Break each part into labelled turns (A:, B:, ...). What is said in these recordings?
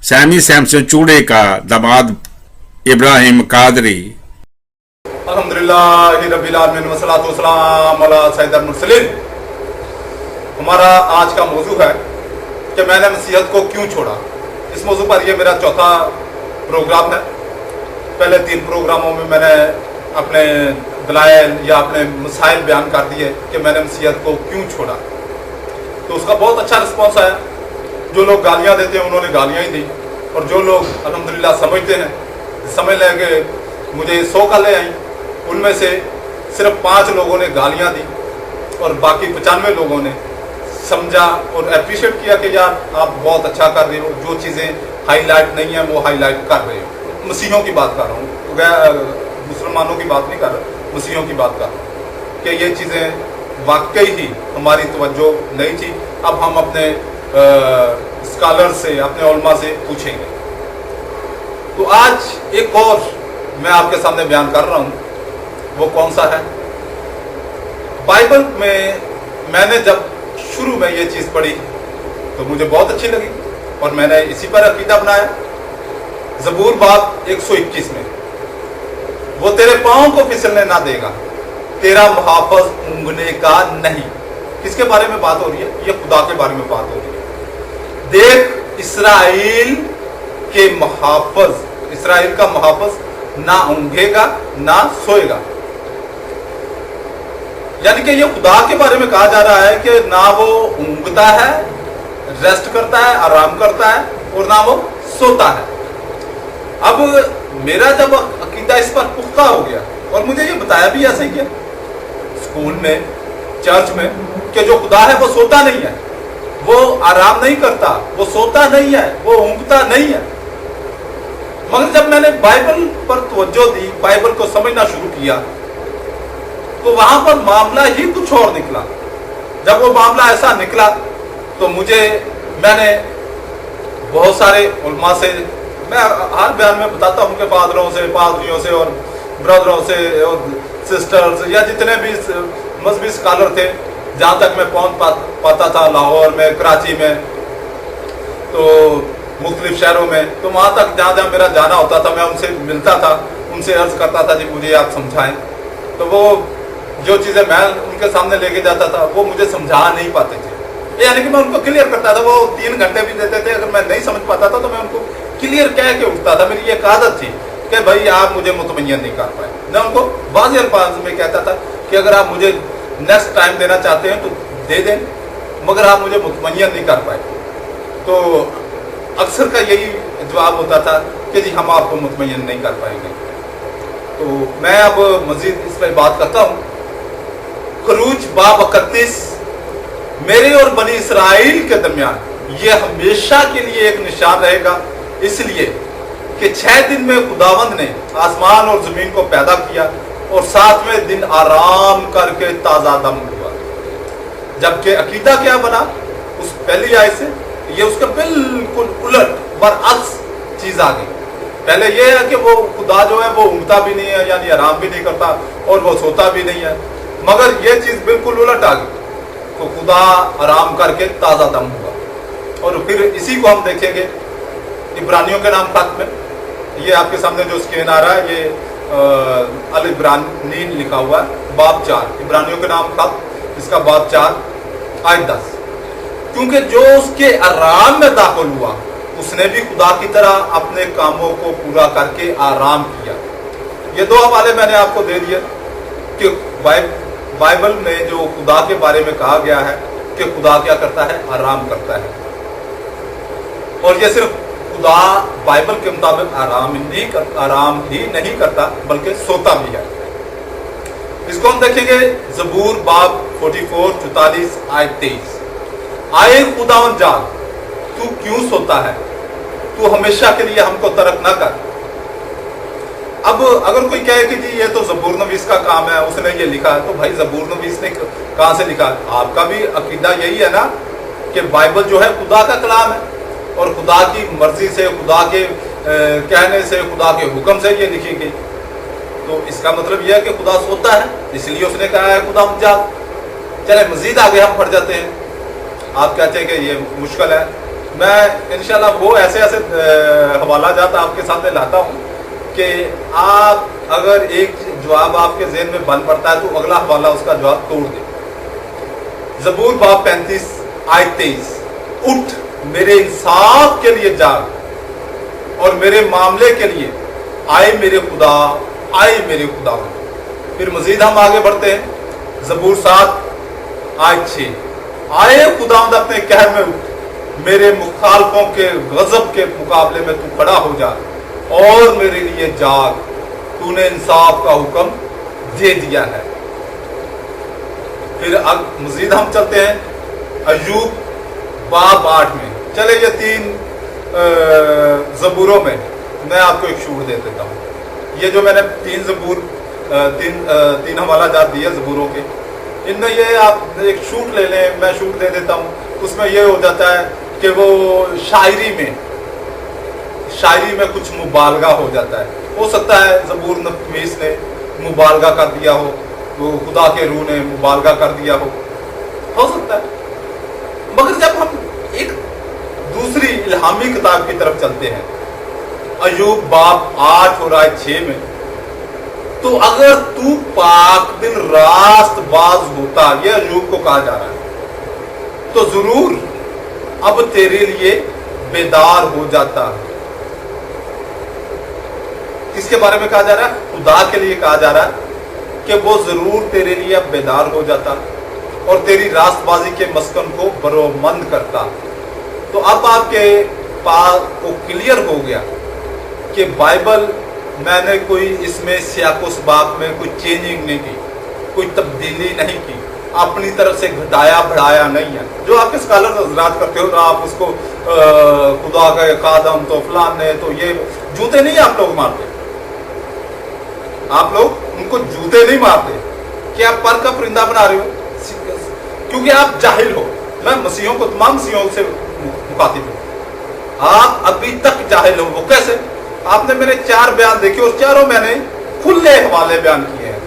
A: Sami Samson चूड़े का दामाद इब्राहिम कादरी।
B: अल्हम्दुलिल्लाह रब्बिल आलमीन वस्सलातु वस्सलाम अला सय्यिदिल मुरसलीन। हमारा आज का मौजू है कि मैंने नसीहत को क्यों छोड़ा। इस मौजू पर यह मेरा चौथा प्रोग्राम है। पहले 3 प्रोग्रामों में मैंने अपने दलाइल या अपने मसाइल बयान कर दिए कि मैंने नसीहत को क्यों छोड़ा, तो उसका बहुत अच्छा रिस्पॉन्स आया। जो लोग गालियाँ देते हैं उन्होंने गालियाँ ही दी, और जो लोग अल्हम्दुलिल्लाह समझते हैं, समझ लें कि मुझे 100 गालें आई, उनमें से सिर्फ 5 लोगों ने गालियाँ दी और बाकी 95 लोगों ने समझा और अप्रिशिएट किया कि यार आप बहुत अच्छा कर रहे हो, जो चीज़ें हाईलाइट नहीं है वो हाईलाइट कर रहे हो। मसीहों की बात कर रहा हूँ, मुसलमानों की बात नहीं कर रहा, मसीहों की बात कर रहा हूँ कि ये चीज़ें वाकई ही हमारी तवज्जो नहीं थी। अब हम अपने स्कॉलर से, अपने उलमा से पूछेंगे। तो आज एक और मैं आपके सामने बयान कर रहा हूँ, वो कौन सा है। बाइबल में मैंने जब शुरू में ये चीज़ पढ़ी तो मुझे बहुत अच्छी लगी और मैंने इसी पर अकीदा बनाया। ज़बूर बाब 121 में, वो तेरे पाँव को फिसलने ना देगा, तेरा मुहाफ़िज़ ऊँघने का नहीं। किसके बारे में बात हो रही है? ये खुदा के बारे में बात हो रही है। देख इसराइल के मुहाफ़िज़, इसराइल का मुहाफ़िज़ ना ऊँघेगा ना सोएगा। यानी कि ये खुदा के बारे में कहा जा रहा है कि ना वो ऊँघता है, रेस्ट करता है, आराम करता है, और ना वो सोता है। अब मेरा जब अकीदा इस पर पुख्ता हो गया, और मुझे ये बताया भी ऐसे ही कि स्कूल में, चर्च में, कि जो खुदा है वो सोता नहीं है, वो आराम नहीं करता, वो सोता नहीं है, वो ऊँघता नहीं है। मगर जब मैंने बाइबल पर तवज्जो दी, बाइबल को समझना शुरू किया, तो वहां पर मामला ही कुछ और निकला। जब वो मामला ऐसा निकला तो मैंने बहुत सारे उलमा से, मैं हर बयान में बताता हूँ कि फादरों से, पादरियों से और ब्रदरों से और सिस्टर्स या जितने भी मजहबी स्कॉलर थे, जहाँ तक मैं पहुँच पाता था, लाहौर में, कराची में, तो मुख्तलिफ शहरों में, तो वहाँ तक जहाँ जहाँ मेरा जाना होता था मैं उनसे मिलता था, उनसे अर्ज करता था जी मुझे आप समझाएं। तो वो जो चीज़ें मैं उनके सामने लेके जाता था वो मुझे समझा नहीं पाते थे। यानी कि मैं उनको क्लियर करता था, वो 3 घंटे भी देते थे, अगर मैं नहीं समझ पाता था तो मैं उनको क्लियर कह के उठता था। मेरी एक आदत थी कि भाई आप मुझे मुतमय्यन नहीं कर पाए। मैं उनको वाज़ेह अल्फाज में कहता था कि अगर आप मुझे नेक्स्ट टाइम देना चाहते हैं तो दे दें, मगर आप मुझे मुतमय्यन नहीं कर पाए। तो अक्सर का यही जवाब होता था कि जी हम आपको मुतमय्यन नहीं कर पाएंगे। तो मैं अब मज़ीद इस पर बात करता हूँ। खरूज बाब 31, मेरे और बनी इसराइल के दरमियान ये हमेशा के लिए एक निशान रहेगा, इसलिए कि 6 दिन में खुदावंद ने आसमान और ज़मीन को पैदा किया और 7वें दिन आराम करके ताज़ा दम हुआ। जबकि अकीदा क्या बना उस पहली आयत से, ये उसका बिल्कुल उलट बरअक्स चीज़ आ गई। पहले ये है कि वो खुदा जो है वो ऊँघता भी नहीं है, यानी आराम भी नहीं करता, और वो सोता भी नहीं है, मगर ये चीज़ बिल्कुल उलट आ गई। तो खुदा आराम करके ताज़ा दम हुआ। और फिर इसी को हम देखेंगे इब्रानियों के नाम खत में, ये आपके सामने जो स्क्रीन आ रहा है, ये अल इब्रानीन लिखा हुआ है, बाब 4, इब्रानियों के नाम खत, इसका बाब 4 आयत 10। क्योंकि जो उसके आराम में दाखिल हुआ उसने भी खुदा की तरह अपने कामों को पूरा करके आराम किया। ये 2 हवाले मैंने आपको दे दिए कि बाइबल में जो खुदा के बारे में कहा गया है कि खुदा क्या करता है, आराम करता है। और ये सिर्फ खुदा बाइबल के मुताबिक आराम ही नहीं करता बल्कि सोता भी है। इसको हम देखेंगे ज़बूर बाब 44 44 आयत 23। आए खुदावंद जाग, तू क्यों सोता है, तू हमेशा के लिए हमको तर्क ना कर। अब अगर कोई कहे कि जी ये तो ज़बूर नवीस का काम है, उसने ये लिखा है, तो भाई ज़बूर नवीस ने कहाँ से लिखा? आपका भी अकीदा यही है ना कि बाइबल जो है खुदा का कलाम है और खुदा की मर्जी से, खुदा के कहने से, खुदा के हुक्म से ये लिखी गई। तो इसका मतलब यह है कि खुदा सोता है, इसलिए उसने कहा है खुदा जाग। चले मजीद आगे हम पढ़ जाते हैं। आप कहते हैं कि ये मुश्किल है, میں انشاءاللہ وہ ایسے حوالہ جات آپ کے سامنے لاتا ہوں کہ آپ اگر ایک جواب آپ کے ذہن میں بن پڑتا ہے تو اگلا حوالہ اس کا جواب توڑ دے. زبور باب 35 آیت 23. اٹھ میرے انصاف کے لیے جاگ اور میرے معاملے کے لیے آئے میرے خدا، آئے میرے خدا. پھر مزید ہم آگے بڑھتے ہیں. زبور 7 آیت 6. آئے خداوند اپنے قہر میں اٹھ، میرے مخالفوں کے غضب کے مقابلے میں تو کھڑا ہو جا اور میرے لیے جاگ، تو نے انصاف کا حکم دے دیا ہے. پھر اب مزید ہم چلتے ہیں ایوب باب 8 میں. چلے یہ 3 زبوروں میں میں آپ کو ایک شعور دے دیتا ہوں. یہ جو میں نے 3 زبور 3 حوالہ جات دیے زبوروں کے، ان میں یہ آپ ایک شوٹ لے لیں، میں شوٹ دے دیتا ہوں. اس میں یہ ہو جاتا ہے کہ وہ شاعری میں کچھ مبالغہ ہو جاتا ہے. ہو سکتا ہے زبور نفیس نے مبالغہ کر دیا ہو، وہ خدا کے روح نے مبالغہ کر دیا ہو سکتا ہے. مگر جب ہم ایک دوسری الہامی کتاب کی طرف چلتے ہیں، ایوب باب 8 اور آیت 6 میں، تو اگر تو پاک دل راست باز ہوتا، یہ ایوب کو کہا جا رہا ہے، تو ضرور اب تیرے لیے بیدار ہو جاتا. کس کے بارے میں کہا جا رہا ہے؟ خدا کے لیے کہا جا رہا ہے کہ وہ ضرور تیرے لیے اب بیدار ہو جاتا اور تیری راست بازی کے مسکن کو برومند کرتا. تو اب آپ کے پاس کو کلیئر ہو گیا کہ بائبل میں نے کوئی اس میں سیاق و سباق میں کوئی چینجنگ نہیں کی، کوئی تبدیلی نہیں کی، اپنی طرف سے گھٹایا بڑھایا نہیں ہے. جو آپ کے اسکالر حضرات کرتے ہو، آپ اس کو خدا کا خادم تو فلان نے تو یہ جوتے نہیں آپ لوگ مارتے، آپ لوگ ان کو جوتے نہیں مارتے کہ آپ پر کا پرندہ بنا رہے ہو، کیونکہ آپ جاہل ہو. میں مسیحوں کو، تمام مسیحوں سے مخاطب ہوں، آپ ابھی تک جاہل ہو. وہ کیسے؟ آپ نے میرے 4 بیان دیکھے اور چاروں میں نے کھلے حوالے بیان کیے ہیں،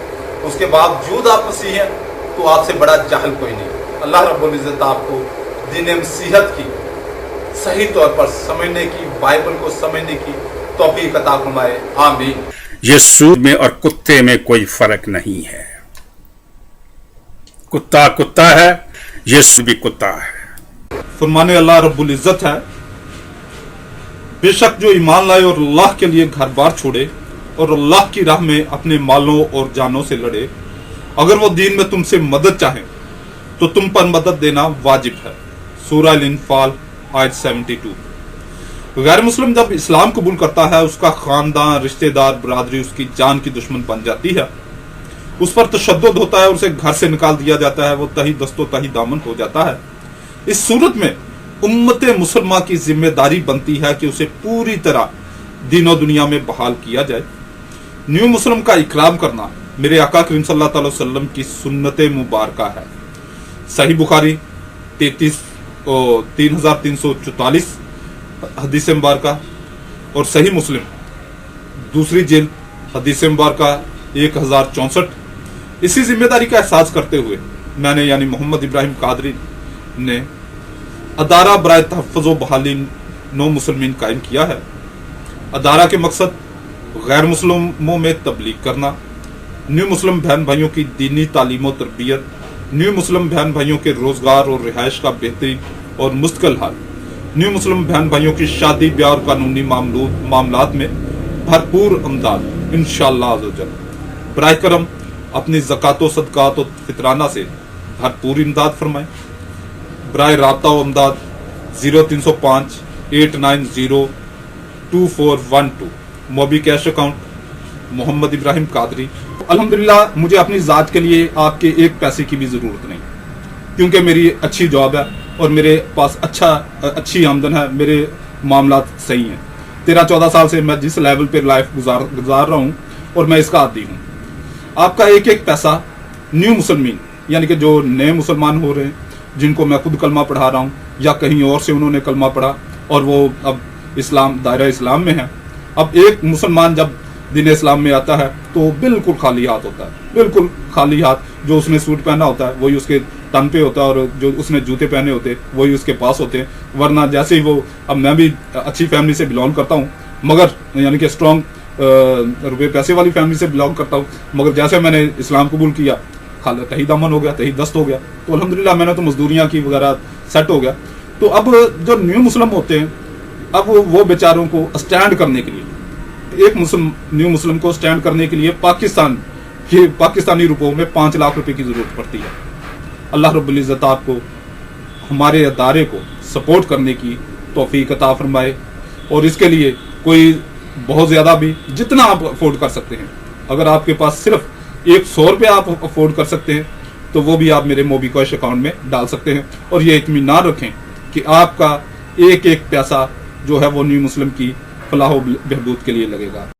B: اس کے باوجود آپ مسیح ہیں تو آپ سے بڑا جاہل کوئی نہیں. اللہ رب العزت آپ کو دین مسیحیت کی صحیح طور پر سمجھنے کی، بائبل کو سمجھنے کی توفیق عطا فرمائے. آمین.
A: یہ سود میں اور کتے میں کوئی فرق نہیں ہے. کتا کتا ہے، یہ سود بھی کتا ہے.
B: فرمانے اللہ رب العزت ہے، بے شک جو ایمان لائے اور اللہ کے لیے گھر بار چھوڑے اور اللہ کی راہ میں اپنے مالوں اور جانوں سے لڑے، اگر وہ دین میں تم سے مدد چاہیں تو تم پر مدد دینا واجب ہے. سورہ الانفال آیت 72. غیر مسلم جب اسلام قبول کرتا ہے، اس کا خاندان، رشتہ دار، برادری اس کی جان کی دشمن بن جاتی ہے، اس پر تشدد ہوتا ہے، اسے گھر سے نکال دیا جاتا ہے، وہ تہی دست و تہی دامن ہو جاتا ہے. اس صورت میں امت مسلمہ کی ذمہ داری بنتی ہے کہ اسے پوری طرح دین و دنیا میں بحال کیا جائے. نیو مسلم کا اکرام کرنا میرے آقا کریم صلی اللہ علیہ وسلم کی سنت مبارکہ ہے. صحیح بخاری 3344 حدیث مبارکہ اور صحیح مسلم 2 جلد حدیث مبارکہ 1064. اسی ذمہ داری کا احساس کرتے ہوئے میں نے یعنی محمد ابراہیم قادری نے ادارہ برائے تحفظ و بحالی نو مسلمین قائم کیا ہے. ادارہ کے مقصد غیر مسلموں میں تبلیغ کرنا، نیو مسلم بہن بھائیوں کی دینی تعلیم و تربیت، نیو مسلم بہن بھائیوں کے روزگار اور رہائش کا بہترین اور مستقل حل، نیو مسلم بہن بھائیوں کی شادی بیاہ اور قانونی معاملات میں بھرپور امداد انشاءاللہ عز و جل. براہ کرم اپنی زکوٰۃ و صدقات و فطرانہ سے بھرپور امداد فرمائیں. برائے رابطہ و امداد 0305 890 2412 موبی کیش اکاؤنٹ محمد ابراہیم قادری. الحمدللہ مجھے اپنی ذات کے لیے آپ کے ایک پیسے کی بھی ضرورت نہیں، کیونکہ میری اچھی جاب ہے اور میرے پاس اچھی آمدن ہے، میرے معاملات صحیح ہیں. 13-14 سال سے میں جس لیول پہ لائف گزار رہا ہوں اور میں اس کا عادی ہوں. آپ کا ایک ایک پیسہ نیو مسلمین یعنی کہ جو نئے مسلمان ہو رہے ہیں، جن کو میں خود کلمہ پڑھا رہا ہوں یا کہیں اور سے انہوں نے کلمہ پڑھا اور وہ اب دائرہ اسلام میں ہیں. اب ایک مسلمان جب
C: दीन इस्लाम में आता है तो बिल्कुल खाली हाथ होता है, बिल्कुल खाली हाथ। जो उसने सूट पहना होता है वही उसके तन पे होता है, और जो उसने जूते पहने होते हैं वही उसके पास होते हैं। वरना जैसे ही वो, अब मैं भी अच्छी फैमिली से बिलोंग करता हूँ, मगर यानी कि स्ट्रॉन्ग रुपये पैसे वाली फैमिली से बिलोंग करता हूँ, मगर जैसे मैंने इस्लाम कबूल किया, तही दामन हो गया, तही दस्त हो गया। तो अल्हम्दुलिल्लाह मैंने तो मजदूरियाँ की वगैरह, सेट हो गया। तो अब जो न्यू मुस्लिम होते हैं, अब वो बेचारों को स्टैंड करने के लिए, एक न्यू मुस्लिम को स्टैंड करने के लिए पाकिस्तानी रुपयों में 5 लाख रुपए की जरूरत पड़ती है। अल्लाह रब्बुल इज़्ज़त आपको, हमारे अदारे को सपोर्ट करने की तौफीक अता फरमाए। और इसके लिए कोई बहुत ज़्यादा भी, जितना आप अफोर्ड कर सकते हैं, अगर आपके पास सिर्फ 100 रुपये आप अफोर्ड कर सकते हैं तो वो भी आप मेरे मोबीक्विक अकाउंट में डाल सकते हैं। और ये इत्मीनान रखें कि आपका एक एक पैसा जो है वो न्यू मुस्लिम की फलाह व बहबूद के लिए लगेगा।